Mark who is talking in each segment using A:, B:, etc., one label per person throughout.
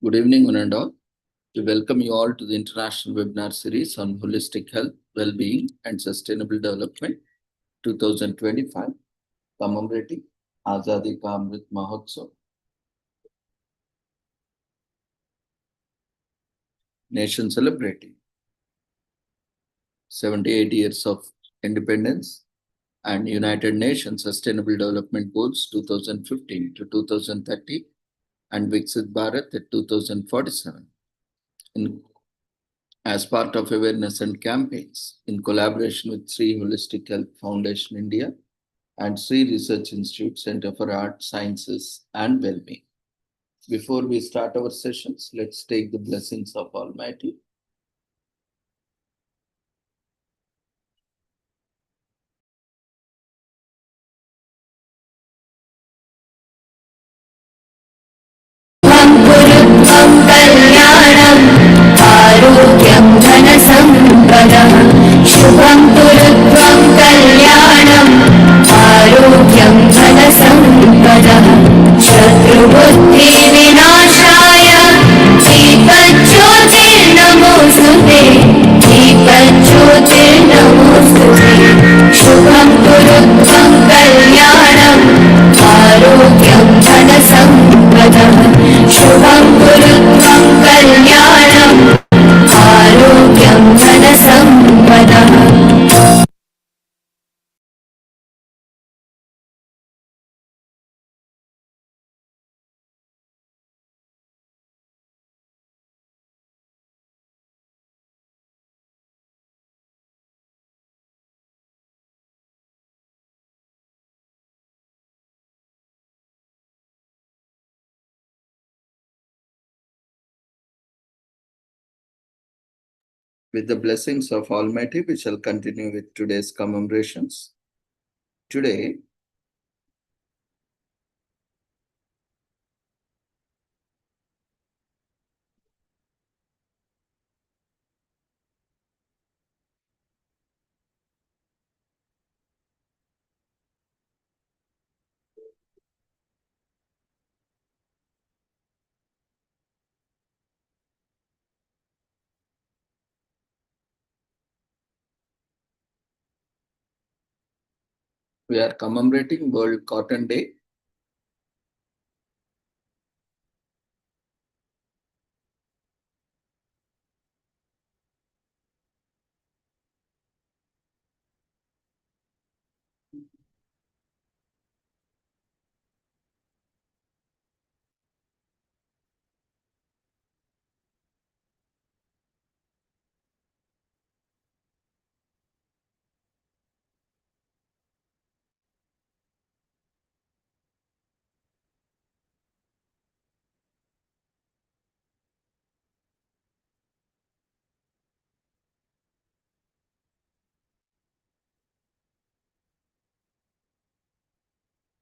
A: Good evening, one and all. We welcome you all to the international webinar series on holistic health, well-being, and sustainable development 2025, commemorating Azadi Ka Amrit Mahotsav. Nation celebrating 78 years of independence and United Nations Sustainable Development Goals 2015 to 2030 and Viksit Bharat at 2047. As part of awareness and campaigns in collaboration with Sri Holistic Health Foundation India and Sri Research Institute Center for Art, Sciences and Wellbeing. Before we start our sessions, let's take the blessings of Almighty.
B: आरोग्यं धनसम्पदः शुभं कुरुत्वं कल्याणम् आरोग्यं धनसम्पदः शत्रुबुद्धिविनाशाय दीपज्योतिर्नमोऽस्तुते दीपज्योतिर्नमोऽस्तुते शुभं कुरुत्वं कल्याणम् आरोग्यं धनसम्पदः शुभं कुरुत्वं कल्याणम् आरोग्यं धनसम्पदः
A: With the blessings of Almighty, we shall continue with today's commemorations. Today, we are commemorating World Cotton Day.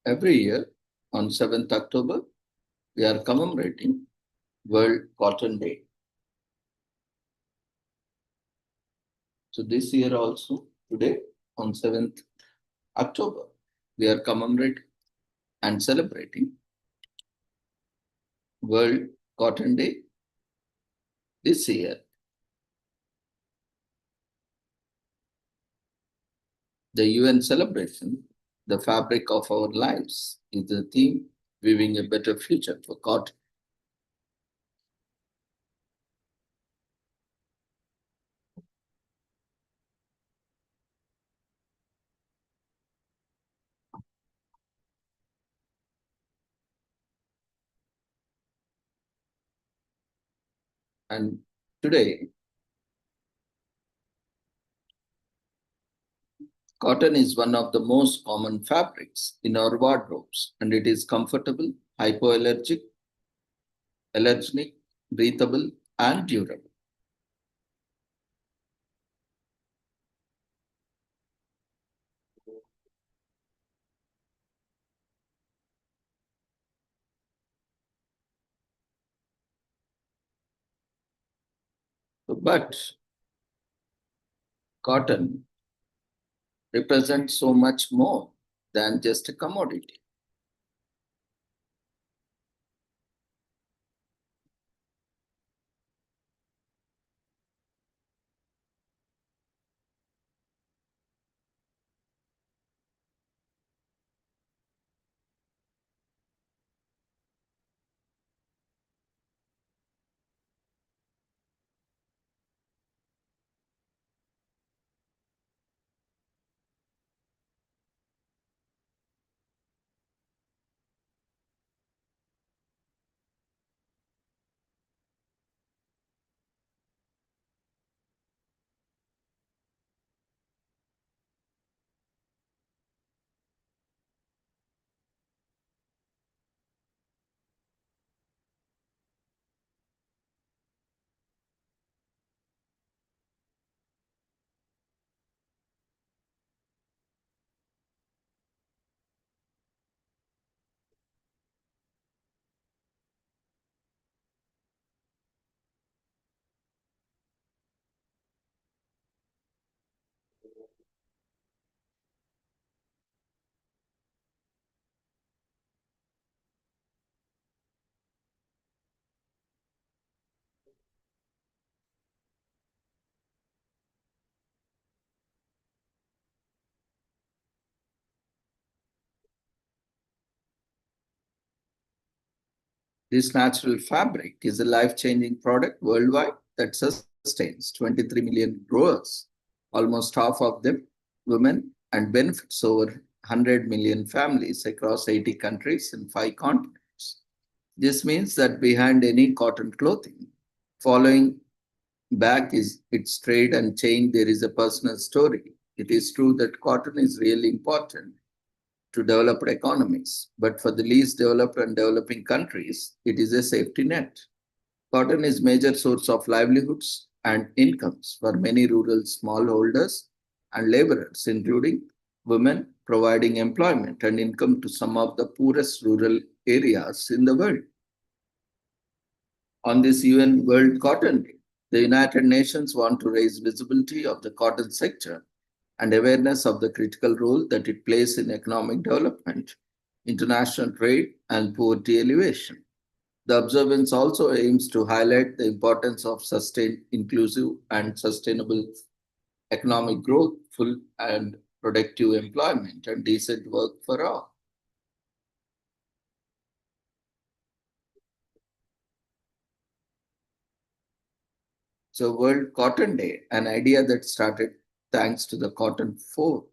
A: Every year on 7th October, we are commemorating World Cotton Day. So this year also, today on 7th October, we are commemorating and celebrating World Cotton Day this year. The UN celebration, the fabric of our lives, is the theme, weaving a better future for cotton. And today, cotton is one of the most common fabrics in our wardrobes, and it is comfortable, hypoallergic, allergenic, breathable, and durable. But cotton represents so much more than just a commodity. This natural fabric is a life-changing product worldwide that sustains 23 million growers, almost half of them women, and benefits over 100 million families across 80 countries and 5 continents. This means that behind any cotton clothing, following back is its trade and chain, there is a personal story. It is true that cotton is really important to developed economies, but for the least developed and developing countries, it is a safety net. Cotton is major source of livelihoods and incomes for many rural smallholders and laborers, including women, providing employment and income to some of the poorest rural areas in the world. On this UN World Cotton Day, the United Nations want to raise visibility of the cotton sector and awareness of the critical role that it plays in economic development, international trade, and poverty alleviation. The observance also aims to highlight the importance of sustained, inclusive, and sustainable economic growth, full and productive employment, and decent work for all. So, World Cotton Day, an idea that started thanks to the Cotton Four.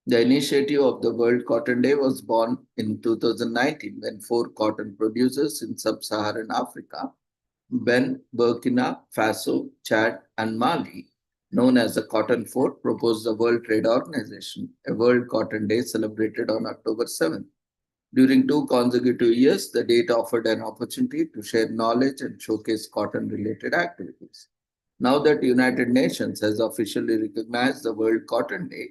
A: The initiative of the World Cotton Day was born in 2019 when 4 cotton producers in sub-Saharan Africa, Ben, Burkina Faso, Chad, and Mali, known as the Cotton Four, proposed the World Trade Organization, a World Cotton Day celebrated on October 7th. During 2 consecutive years, the date offered an opportunity to share knowledge and showcase cotton-related activities. Now that United Nations has officially recognized the World Cotton Day,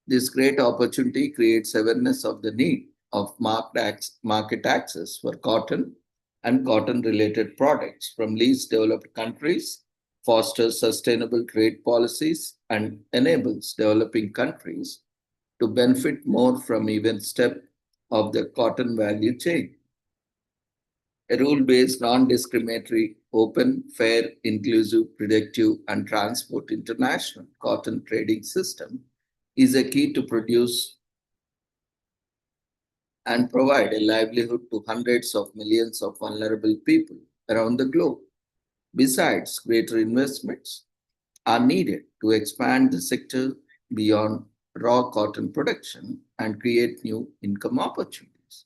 A: this great opportunity creates awareness of the need of market access for cotton and cotton-related products from least developed countries, fosters sustainable trade policies, and enables developing countries to benefit more from even step of the cotton value chain. A rule-based, non-discriminatory, open, fair, inclusive, predictive, and transport international cotton trading system is a key to produce and provide a livelihood to hundreds of millions of vulnerable people around the globe. Besides, greater investments are needed to expand the sector beyond raw cotton production and create new income opportunities,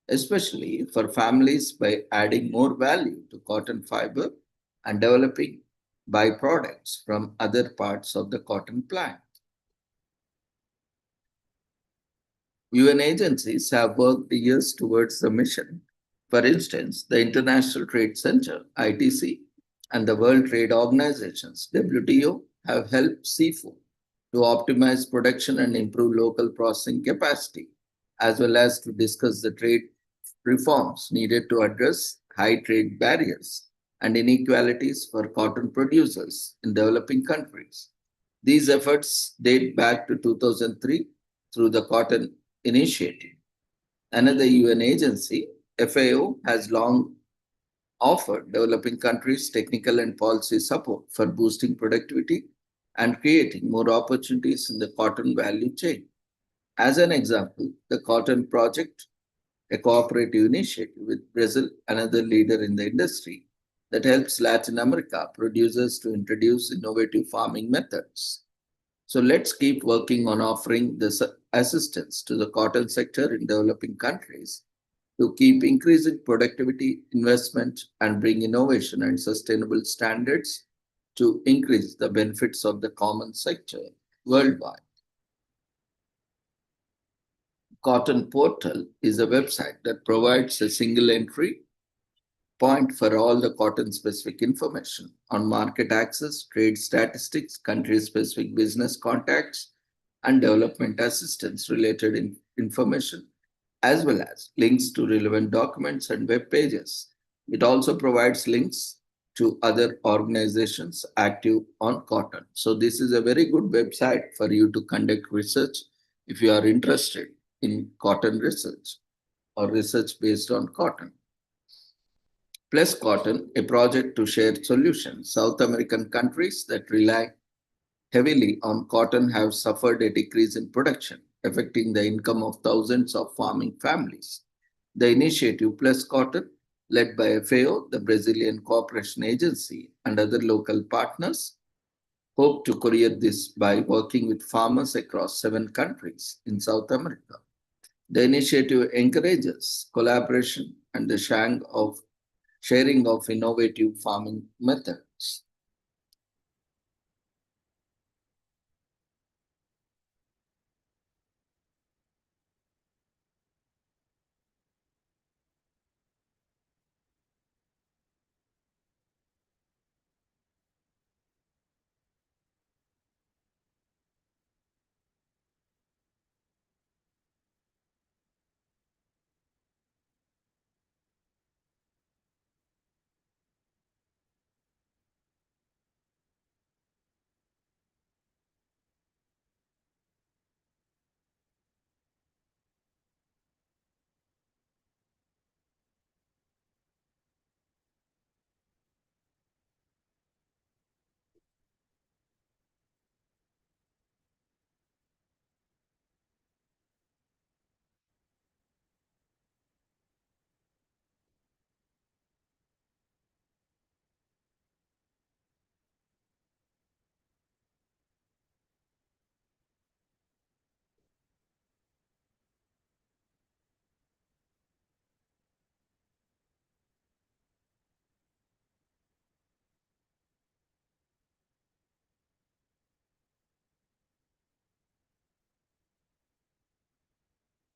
A: especially for families by adding more value to cotton fiber and developing byproducts from other parts of the cotton plant. UN agencies have worked years towards the mission. For instance, the International Trade Center, ITC, and the World Trade Organizations, WTO, have helped CIFO to optimize production and improve local processing capacity, as well as to discuss the trade reforms needed to address high trade barriers and inequalities for cotton producers in developing countries. These efforts date back to 2003 through the Cotton Initiative. Another UN agency, FAO, has long offered developing countries technical and policy support for boosting productivity and creating more opportunities in the cotton value chain. As an example, the Cotton Project, a cooperative initiative with Brazil, another leader in the industry, that helps Latin America producers to introduce innovative farming methods. So let's keep working on offering this assistance to the cotton sector in developing countries to keep increasing productivity, investment, and bring innovation and sustainable standards to increase the benefits of the common sector worldwide. Cotton Portal is a website that provides a single entry point for all the cotton specific information on market access, trade statistics, country specific business contacts, and development assistance related information, as well as links to relevant documents and web pages. It also provides links to other organizations active on cotton. So this is a very good website for you to conduct research if you are interested in cotton research or research based on cotton. Plus Cotton, a project to share solutions. South American countries that rely heavily on cotton have suffered a decrease in production, affecting the income of thousands of farming families. The initiative Plus Cotton led by FAO, the Brazilian Cooperation Agency, and other local partners, hope to courier this by working with farmers across 7 countries in South America. The initiative encourages collaboration and the sharing of innovative farming methods.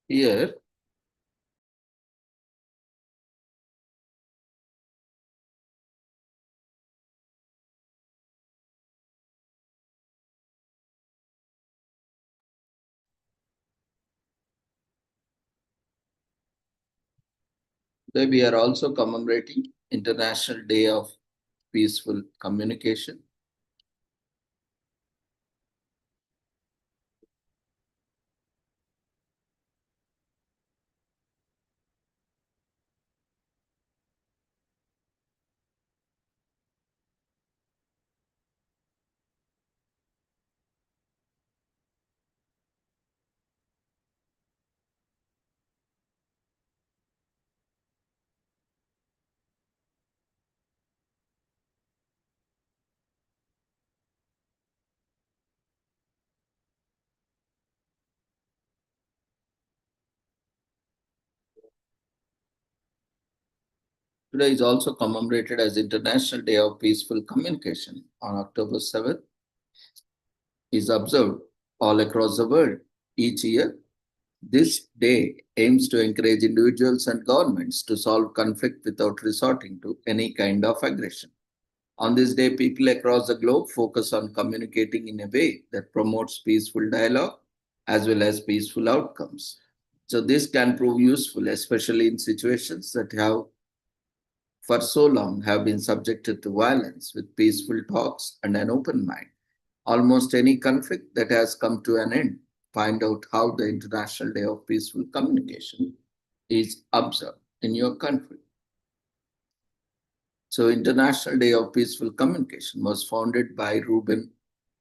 A: Here, we are also commemorating International Day of Peaceful Communication. Today is also commemorated as International Day of Peaceful Communication on October 7th. Is observed all across the world each year. This day aims to encourage individuals and governments to solve conflict without resorting to any kind of aggression. On this day, people across the globe focus on communicating in a way that promotes peaceful dialogue as well as peaceful outcomes. So, this can prove useful, especially in situations that have for so long have been subjected to violence. With peaceful talks and an open mind, almost any conflict that has come to an end. Find out how the International Day of Peaceful Communication is observed in your country. So, International Day of Peaceful Communication was founded by Reuben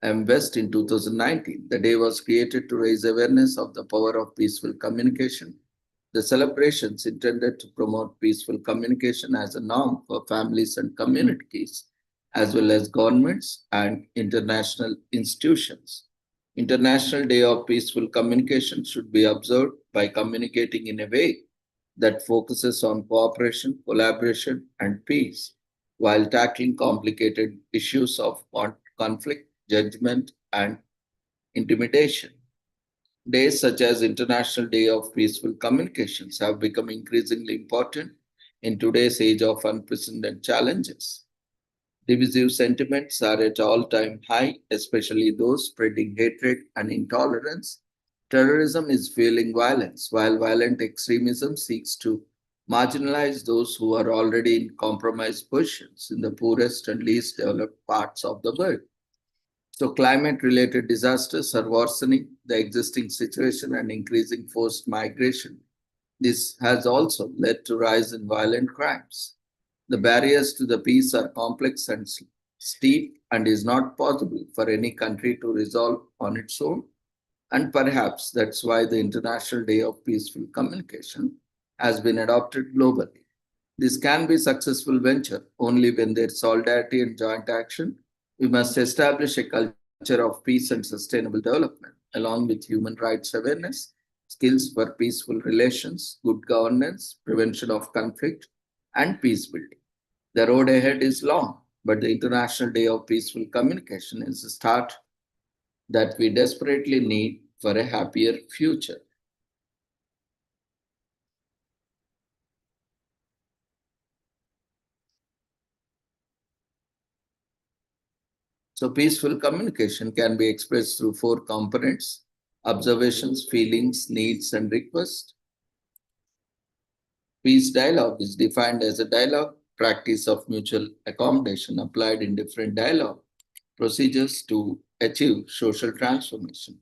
A: M. West in 2019. The day was created to raise awareness of the power of peaceful communication. The celebrations intended to promote peaceful communication as a norm for families and communities, as well as governments and international institutions. International Day of Peaceful Communication should be observed by communicating in a way that focuses on cooperation, collaboration, and peace, while tackling complicated issues of conflict, judgment, and intimidation. Days such as International Day of Peaceful Communications have become increasingly important in today's age of unprecedented challenges. Divisive sentiments are at all-time high, especially those spreading hatred and intolerance. Terrorism is fueling violence, while violent extremism seeks to marginalize those who are already in compromised positions in the poorest and least developed parts of the world. So, climate related disasters are worsening the existing situation and increasing forced migration. This has also led to rise in violent crimes. The barriers to the peace are complex and steep, and is not possible for any country to resolve on its own. And perhaps that's why the International Day of Peaceful Communication has been adopted globally. This can be a successful venture only when there's solidarity and joint action. We must establish a culture of peace and sustainable development, along with human rights awareness, skills for peaceful relations, good governance, prevention of conflict, and peace building. The road ahead is long, but the International Day of Peaceful Communication is a start that we desperately need for a happier future. So, peaceful communication can be expressed through four components: observations, feelings, needs, and requests. Peace dialogue is defined as a dialogue practice of mutual accommodation applied in different dialogue procedures to achieve social transformation.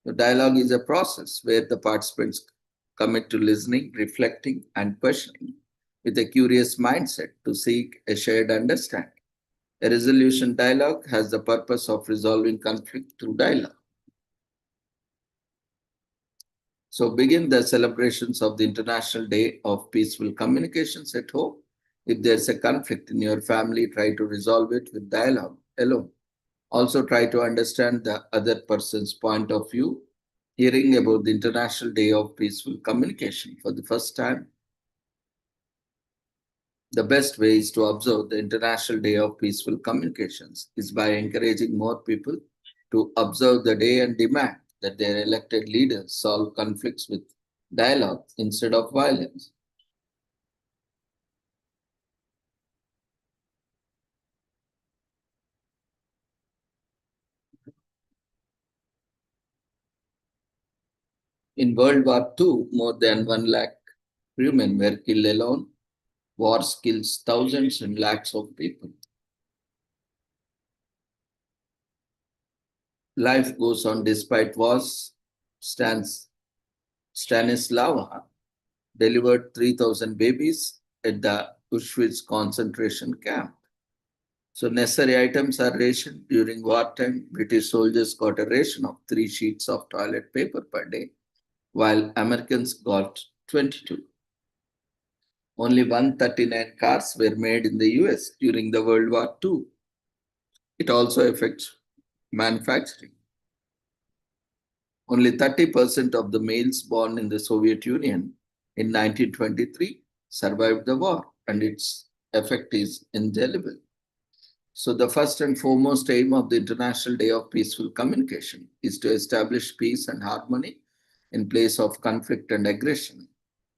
A: The dialogue is a process where the participants commit to listening, reflecting, and questioning with a curious mindset to seek a shared understanding. A resolution dialogue has the purpose of resolving conflict through dialogue. So begin the celebrations of the International Day of Peaceful Communications at home. If there's a conflict in your family, try to resolve it with dialogue alone. Also try to understand the other person's point of view. Hearing about the International Day of Peaceful Communication for the first time, the best way is to observe the International Day of Peaceful Communications is by encouraging more people to observe the day and demand that their elected leaders solve conflicts with dialogue instead of violence. In World War II, more than 1 lakh crewmen were killed alone. Wars kills thousands and lakhs of people. Life goes on despite wars. Stanislava delivered 3,000 babies at the Auschwitz concentration camp. So necessary items are rationed. During wartime, British soldiers got a ration of 3 sheets of toilet paper per day, while Americans got 22. Only 139 cars were made in the US during the World War II. It also affects manufacturing. Only 30% of the males born in the Soviet Union in 1923 survived the war, and its effect is indelible. So the first and foremost aim of the International Day of Peaceful Communication is to establish peace and harmony in place of conflict and aggression.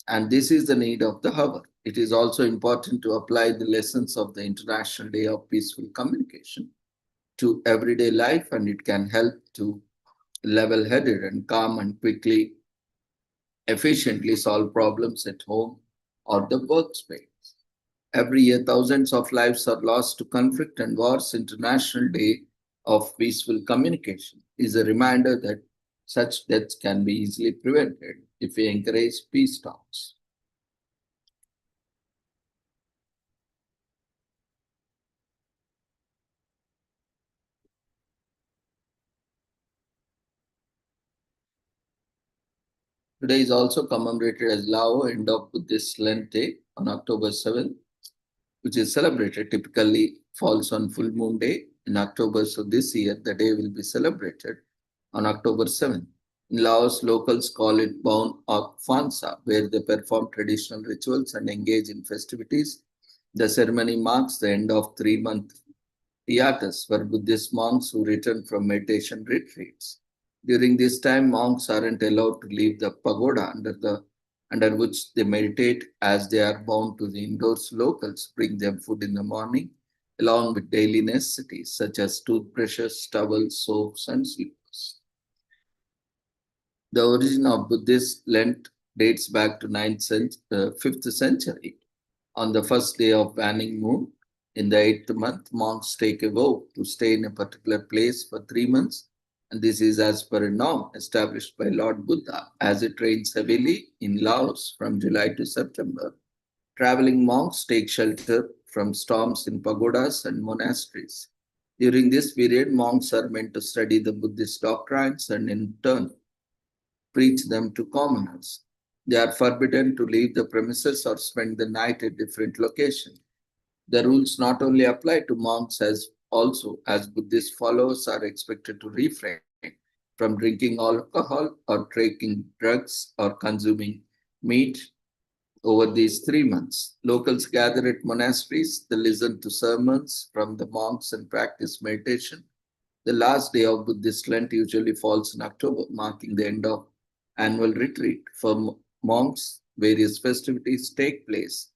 A: And this is the need of the hour. It is also important to apply the lessons of the International Day of Peaceful Communication to everyday life, and it can help to level-headed and calm and quickly, efficiently solve problems at home or the workspace. Every year, thousands of lives are lost to conflict and wars. International Day of Peaceful Communication is a reminder that such deaths can be easily prevented if we encourage peace talks. Today is also commemorated as Lao End of Buddhist Lent Day on October 7th, which is celebrated typically falls on full moon day in October. So this year, the day will be celebrated on October 7th. In Laos, locals call it Bon Ok Phansa, where they perform traditional rituals and engage in festivities. The ceremony marks the end of 3-month hiatus for Buddhist monks who return from meditation retreats. During this time, monks aren't allowed to leave the pagoda under which they meditate, as they are bound to the indoors. Locals bring them food in the morning, along with daily necessities such as toothbrushes, towels, soaps, and slippers. The origin of Buddhist Lent dates back to 5th century. On the first day of waning moon, in the 8th month, monks take a vow to stay in a particular place for 3 months, and this is as per a norm established by Lord Buddha. As it rains heavily in Laos from July to September, traveling monks take shelter from storms in pagodas and monasteries. During this period, monks are meant to study the Buddhist doctrines and in turn preach them to commoners. They are forbidden to leave the premises or spend the night at different locations. The rules not only apply to monks as Buddhist followers are expected to refrain from drinking alcohol or taking drugs or consuming meat over these 3 months. Locals gather at monasteries, they listen to sermons from the monks and practice meditation. The last day of Buddhist Lent usually falls in October, marking the end of annual retreat. For monks, various festivities take place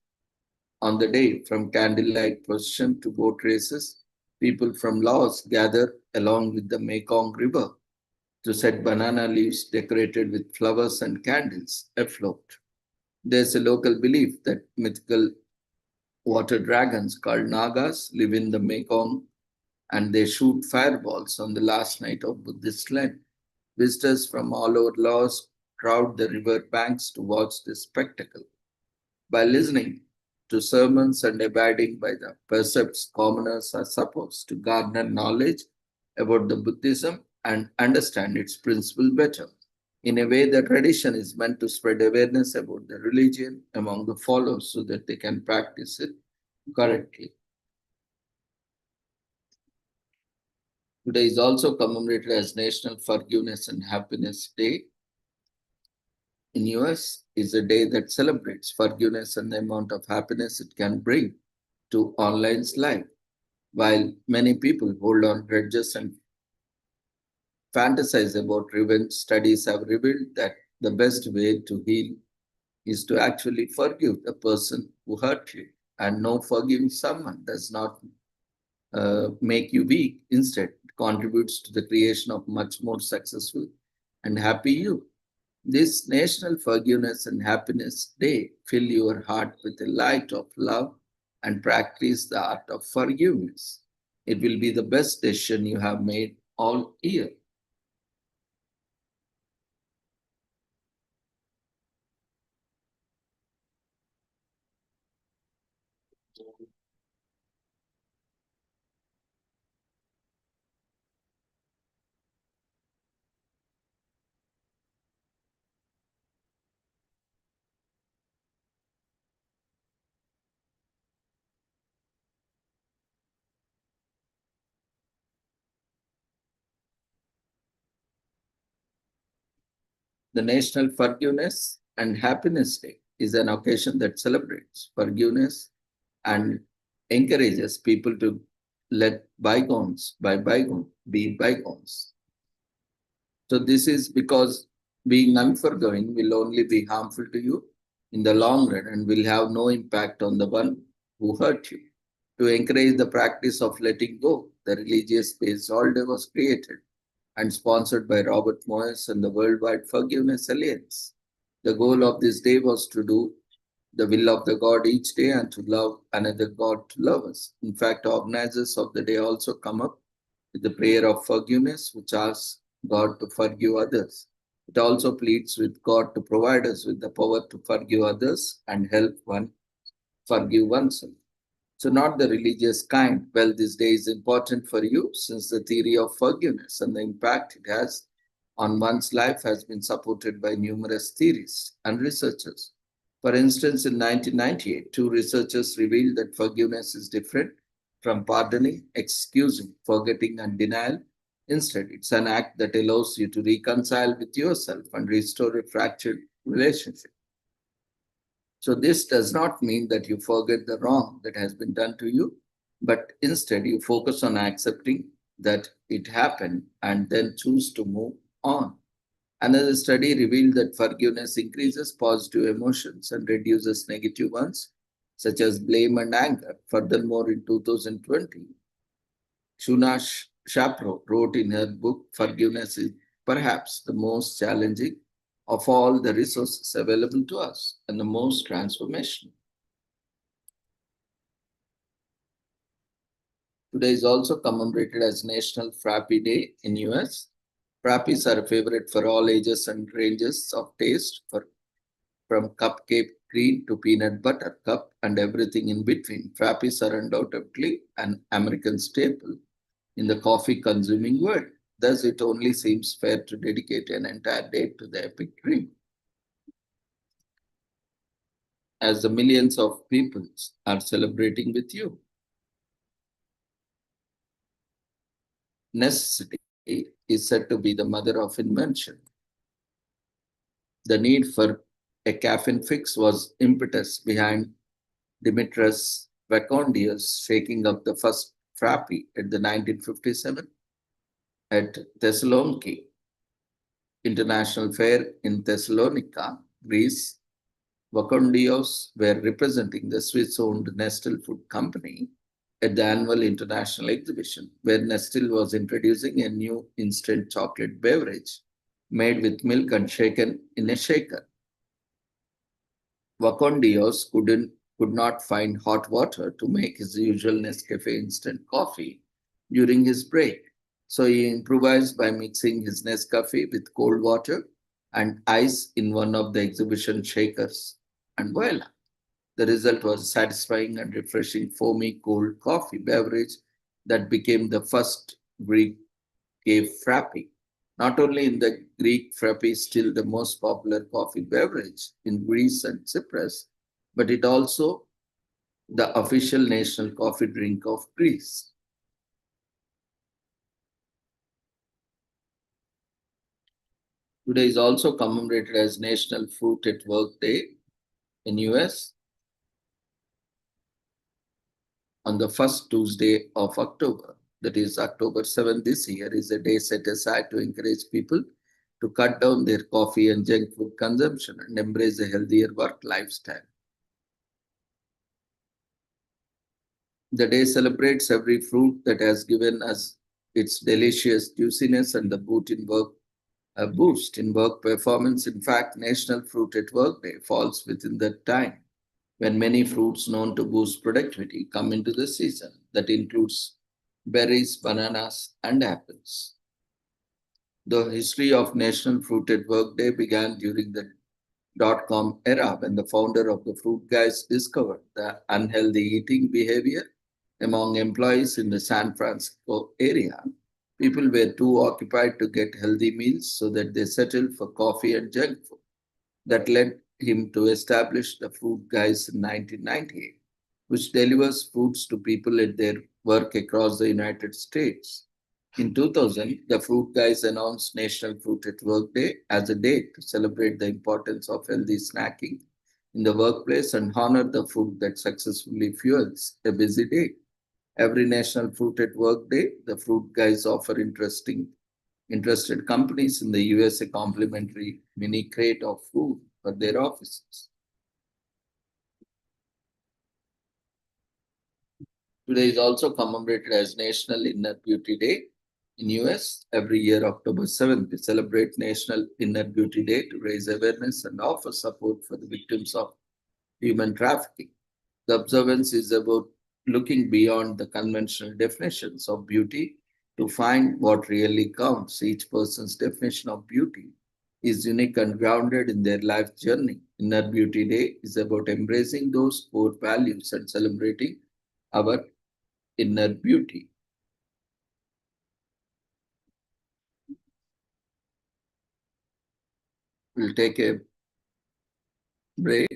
A: on the day, from candlelight procession to boat races. People from Laos gather along with the Mekong River to set banana leaves decorated with flowers and candles afloat. There's a local belief that mythical water dragons called Nagas live in the Mekong and they shoot fireballs on the last night of Buddhist Lent. Visitors from all over Laos crowd the river banks to watch this spectacle. By listening to sermons and abiding by the precepts, commoners are supposed to garner knowledge about the Buddhism and understand its principle better. In a way, the tradition is meant to spread awareness about the religion among the followers so that they can practice it correctly. Today is also commemorated as National Forgiveness and Happiness Day. In US is a day that celebrates forgiveness and the amount of happiness it can bring to online's life. While many people hold on grudges and fantasize about revenge, studies have revealed that the best way to heal is to actually forgive the person who hurt you. And no, forgiving someone does not make you weak. Instead, it contributes to the creation of much more successful and happy you. This National Forgiveness and Happiness Day fill your heart with the light of love and practice the art of forgiveness. It will be the best decision you have made all year. The National Forgiveness and Happiness Day is an occasion that celebrates forgiveness and encourages people to let bygones be bygones. So this is because being unforgiving will only be harmful to you in the long run and will have no impact on the one who hurt you. To encourage the practice of letting go, the religious based holiday was created and sponsored by Robert Moyes and the Worldwide Forgiveness Alliance. The goal of this day was to do the will of the God each day and to love another God to love us. In fact, organizers of the day also come up with the prayer of forgiveness, which asks God to forgive others. It also pleads with God to provide us with the power to forgive others and help one forgive oneself. So, not the religious kind. Well, this day is important for you since the theory of forgiveness and the impact it has on one's life has been supported by numerous theories and researchers. For instance, in 1998, two researchers revealed that forgiveness is different from pardoning, excusing, forgetting, and denial. Instead, it's an act that allows you to reconcile with yourself and restore a fractured relationship. So, this does not mean that you forget the wrong that has been done to you, but instead you focus on accepting that it happened and then choose to move on. Another study revealed that forgiveness increases positive emotions and reduces negative ones, such as blame and anger. Furthermore, in 2020, Shuna Shapro wrote in her book, Forgiveness is perhaps the most challenging of all the resources available to us and the most transformational. Today is also commemorated as National Frappe Day in US. Frappes are a favorite for all ages and ranges of taste, from cupcake cream to peanut butter cup and everything in between. Frappes are undoubtedly an American staple in the coffee consuming world. Thus, it only seems fair to dedicate an entire day to the epic drink. as the millions of people are celebrating with you. Necessity is said to be the mother of invention. The need for a caffeine fix was impetus behind Dimitris Vacondius shaking up the first frappe at the 1957 at Thessaloniki International Fair in Thessalonica, Greece. Vacondios were representing the Swiss-owned Nestle Food Company at the annual international exhibition, where Nestle was introducing a new instant chocolate beverage made with milk and shaken in a shaker. Vacondios could not find hot water to make his usual Nescafe instant coffee during his break, so he improvised by mixing his Nescafe with cold water and ice in one of the exhibition shakers, and voila! The result was a satisfying and refreshing foamy cold coffee beverage that became the first Greek cave frappe. Not only in the Greek frappe is still the most popular coffee beverage in Greece and Cyprus, but it also the official national coffee drink of Greece. Today is also commemorated as National Fruit at Work Day in US on the first Tuesday of October. That is October 7th this year is a day set aside to encourage people to cut down their coffee and junk food consumption and embrace a healthier work lifestyle. The day celebrates every fruit that has given us its delicious juiciness and the boost in work performance. In fact, National Fruit at Work Day falls within that time when many fruits known to boost productivity come into the season. That includes berries, bananas, and apples. The history of National Fruit at Work Day began during the dot-com era when the founder of the Fruit Guys discovered the unhealthy eating behavior among employees in the San Francisco area. People were too occupied to get healthy meals so that they settled for coffee and junk food. That led him to establish the Fruit Guys in 1998, which delivers fruits to people at their work across the United States. In 2000, the Fruit Guys announced National Fruit at Work Day as a day to celebrate the importance of healthy snacking in the workplace and honor the food that successfully fuels a busy day. Every National Fruit at Work Day, the Fruit Guys offer interested companies in the US a complimentary mini crate of food for their offices. Today is also commemorated as National Inner Beauty Day. In US, every year, October 7th, we celebrate National Inner Beauty Day to raise awareness and offer support for the victims of human trafficking. The observance is about looking beyond the conventional definitions of beauty to find what really counts. Each person's definition of beauty is unique and grounded in their life journey. Inner Beauty Day is about embracing those core values and celebrating our inner beauty. We'll take a break.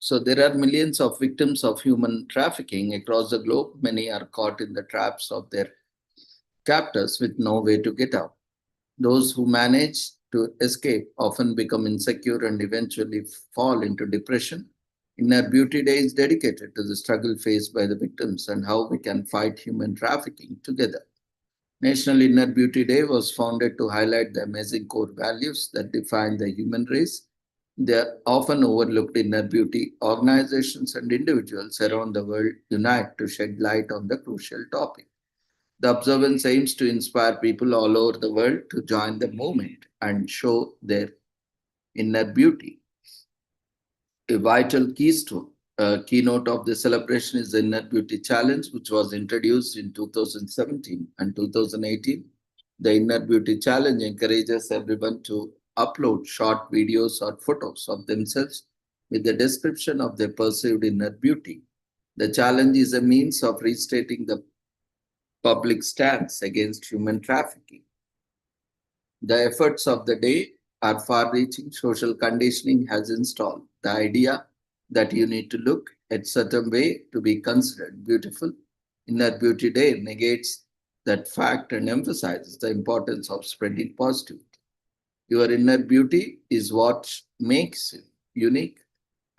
A: So there are millions of victims of human trafficking across the globe. Many are caught in the traps of their captors with no way to get out. Those who manage to escape often become insecure and eventually fall into depression. Inner Beauty Day is dedicated to the struggle faced by the victims and how we can fight human trafficking together. National Inner Beauty Day was founded to highlight the amazing core values that define the human race. They are often overlooked inner beauty. Organizations and individuals around the world unite to shed light on the crucial topic. The observance aims to inspire people all over the world to join the movement and show their inner beauty. A vital keynote of the celebration is the Inner Beauty Challenge, which was introduced in 2017 and 2018. The Inner Beauty Challenge encourages everyone to upload short videos or photos of themselves with the description of their perceived inner beauty. The challenge is a means of restating the public stance against human trafficking. The efforts of the day are far reaching. Social conditioning has installed the idea that you need to look a certain way to be considered beautiful. Inner Beauty Day negates that fact and emphasizes the importance of spreading positivity. Your inner beauty is what makes you unique,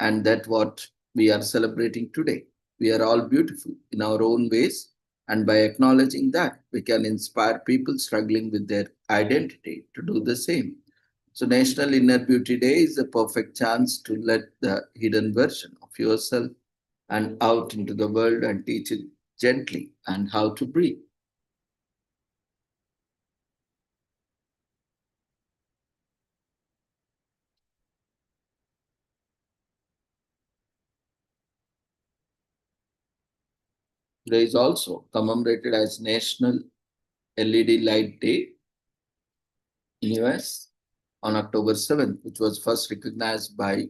A: and that's what we are celebrating today. We are all beautiful in our own ways, and by acknowledging that, we can inspire people struggling with their identity to do the same. So, National Inner Beauty Day is a perfect chance to let the hidden version of yourself and out into the world and teach it gently and how to breathe. Today is also commemorated as National LED Light Day in US on October 7th, which was first recognized by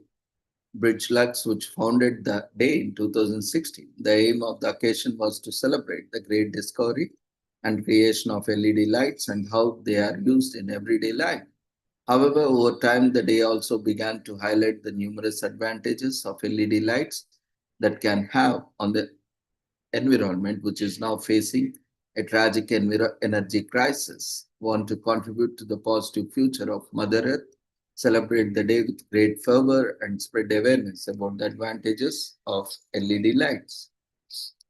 A: Bridge Lux, which founded the day in 2016. The aim of the occasion was to celebrate the great discovery and creation of LED lights and how they are used in everyday life. However, over time, the day also began to highlight the numerous advantages of LED lights that can have on the environment, which is now facing a tragic energy crisis. Want to contribute to the positive future of Mother Earth, celebrate the day with great fervor, and spread awareness about the advantages of LED lights.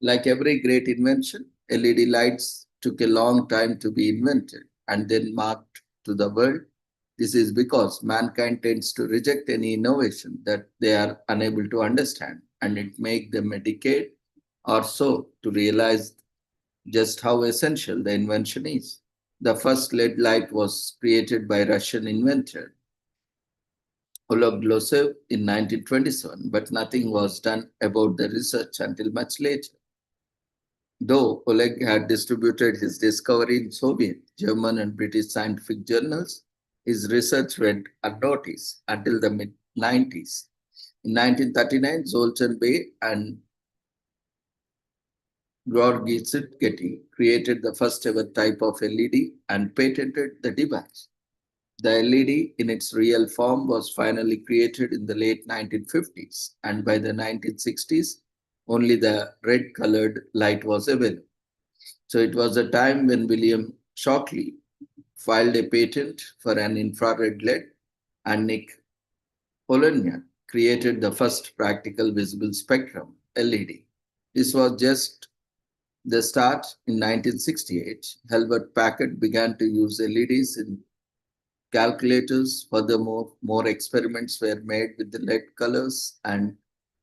A: Like every great invention, LED lights took a long time to be invented and then marked to the world. This is because mankind tends to reject any innovation that they are unable to understand, and it makes them a decade or so to realize just how essential the invention is. The first LED light was created by Russian inventor Oleg Glosev in 1927, but nothing was done about the research until much later. Though Oleg had distributed his discovery in Soviet, German, and British scientific journals, his research went unnoticed until the mid 90s. In 1939, Zoltan Bey and Georgy Getty created the first ever type of LED and patented the device. The LED in its real form was finally created in the late 1950s, and by the 1960s, only the red colored light was available. So it was a time when William Shockley filed a patent for an infrared LED, and Nick Poloniak created the first practical visible spectrum LED. This was just the start. In 1968, Hewlett Packard began to use LEDs in calculators. Furthermore, more experiments were made with the LED colors, and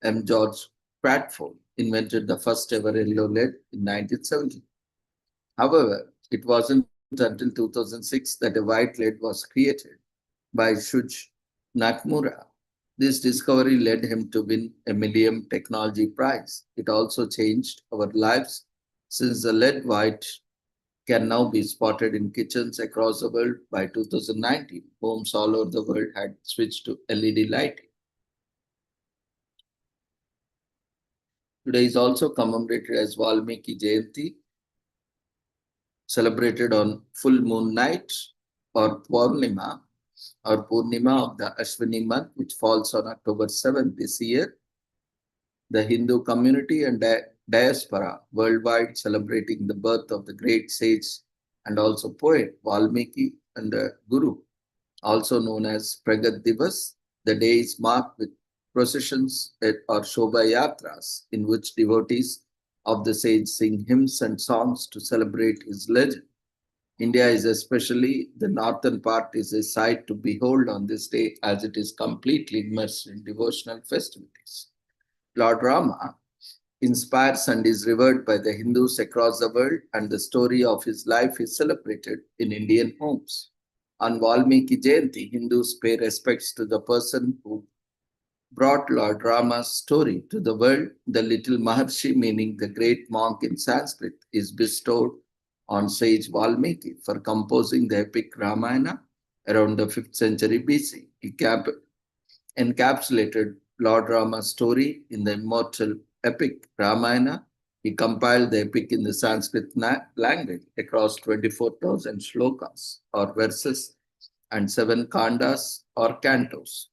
A: M. George Bradford invented the first ever yellow LED in 1970. However, it wasn't until 2006 that a white LED was created by Shuji Nakamura. This discovery led him to win a Millennium Technology Prize. It also changed our lives since the LED white can now be spotted in kitchens across the world. By 2019, homes all over the world had switched to LED lighting. Today is also commemorated as Valmiki Jayanti, celebrated on full moon night or Purnima of the Ashwini month, which falls on October 7th this year. the Hindu community and diaspora worldwide celebrating the birth of the great sage and also poet Valmiki and the Guru, also known as Pragat Divas. The day is marked with processions or Shobha Yatras, in which devotees of the sage sing hymns and songs to celebrate his legend. India is especially the northern part is a sight to behold on this day as it is completely immersed in devotional festivities. Lord Rama inspires and is revered by the Hindus across the world, and the story of his life is celebrated in Indian homes. On Valmiki Jayanti, Hindus pay respects to the person who brought Lord Rama's story to the world. The little Maharshi, meaning the great monk in Sanskrit, is bestowed on sage Valmiki for composing the epic Ramayana around the 5th century BC. He encapsulated Lord Rama's story in the immortal epic Ramayana. He compiled the epic in the Sanskrit language across 24,000 shlokas or verses and 7 kandas or cantos.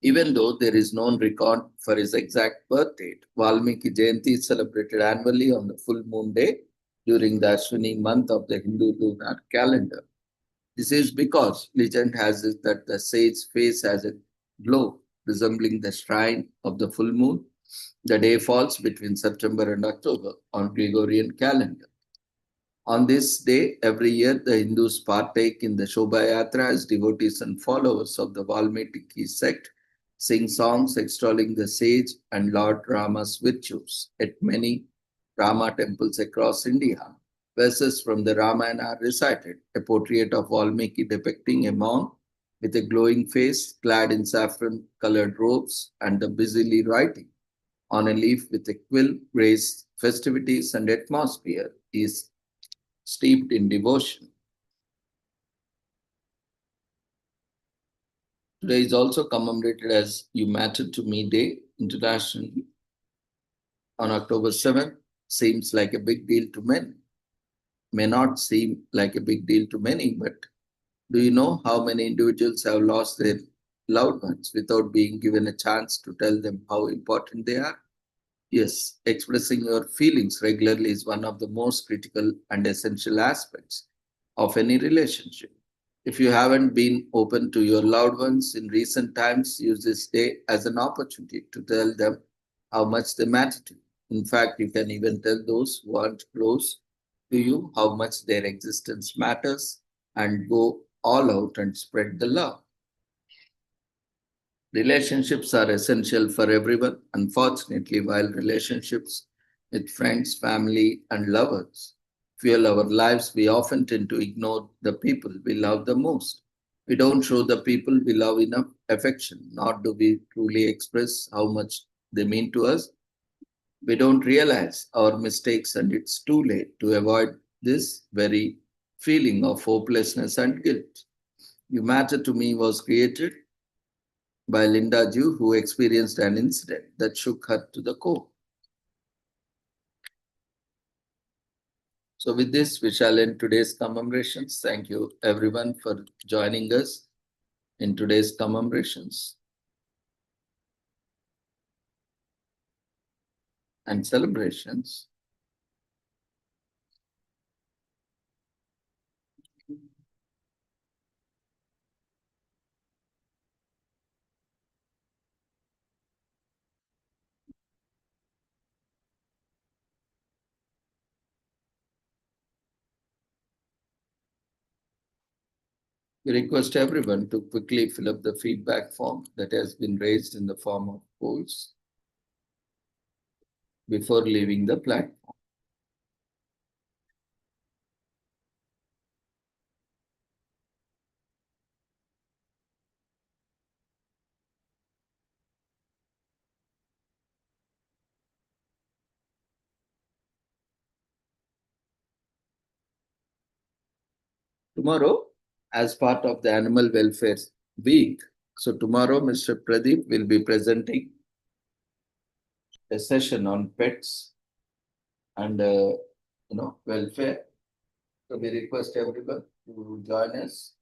A: Even though there is no record for his exact birth date, Valmiki Jayanti is celebrated annually on the full moon day during the Ashwini month of the Hindu lunar calendar. This is because legend has it that the sage's face has a glow resembling the shrine of the full moon. The day falls between September and October on Gregorian calendar. On this day, every year, the Hindus partake in the Shobha Yatra as devotees and followers of the Valmiki sect sing songs extolling the sage and Lord Rama's virtues. At many Rama temples across India, verses from the Ramayana are recited, a portrait of Valmiki depicting a monk with a glowing face, clad in saffron-colored robes, and the busily writing on a leaf with a quill, raised festivities and atmosphere is steeped in devotion. Today is also commemorated as You Matter to Me Day internationally on October 7th. Seems like a big deal to many. May not seem like a big deal to many, but do you know how many individuals have lost their loved ones without being given a chance to tell them how important they are? Yes, expressing your feelings regularly is one of the most critical and essential aspects of any relationship. If you haven't been open to your loved ones in recent times, use this day as an opportunity to tell them how much they matter to you. In fact, you can even tell those who aren't close to you how much their existence matters and go all out and spread the love. Relationships are essential for everyone. Unfortunately, while relationships with friends, family, and lovers fuel our lives, we often tend to ignore the people we love the most. We don't show the people we love enough affection, nor do we truly express how much they mean to us. We don't realize our mistakes, and it's too late to avoid this very feeling of hopelessness and guilt. You Matter to Me was created by Linda Ju, who experienced an incident that shook her to the core. So with this, we shall end today's commemorations. Thank you everyone for joining us in today's commemorations and celebrations. We request everyone to quickly fill up the feedback form that has been raised in the form of polls before leaving the platform. Tomorrow, as part of the Animal Welfare Week, so tomorrow Mr. Pradeep will be presenting a session on pets and welfare. So we request everyone to join us.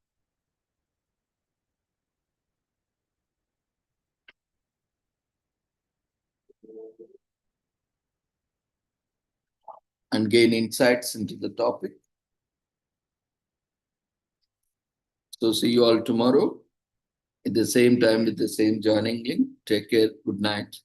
A: and gain insights into the topic. So see you all tomorrow at the same time with the same joining link. Take care. Good night.